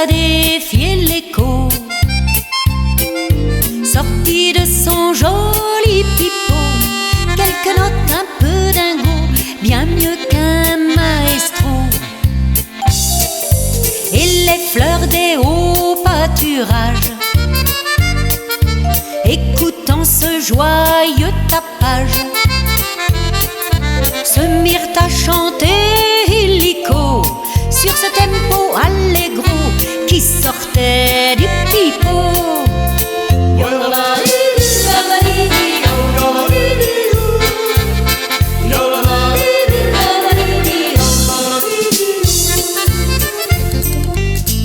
à défier l'écho. Sorti de son joli pipeau, quelques notes un peu dingo, bien mieux qu'un maestro. Et les fleurs des hauts pâturages, écoutant ce joyeux tapage, se mirent à chanter illico sur ce tempo allegro qui sortait du pipeau.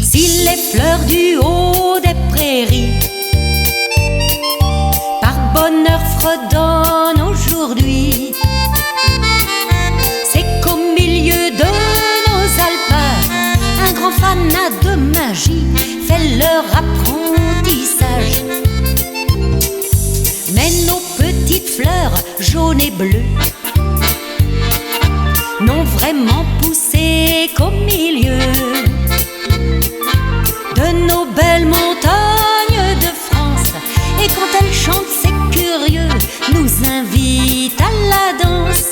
Si les fleurs du haut des prairies par bonheur fredonnent aujourd'hui, c'est qu'au milieu de nos alpages, un grand fanat de magie fait leur apprentissage. Mais nos petites fleurs jaunes et bleues n'ont vraiment poussé qu'au milieu de nos belles montagnes de France. Et quand elles chantent, c'est curieux, nous invite à la danse.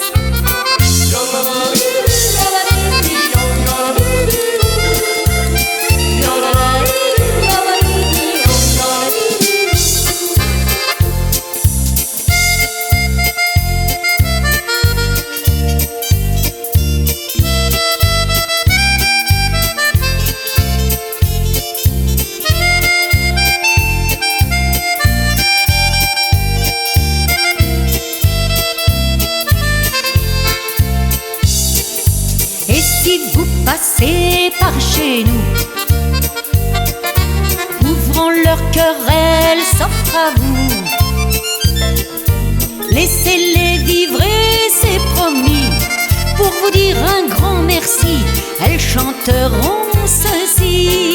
Et si vous passez par chez nous, ouvrant leur cœur, elles s'offrent à vous. Laissez-les vivre et c'est promis, pour vous dire un grand merci, elles chanteront ceci.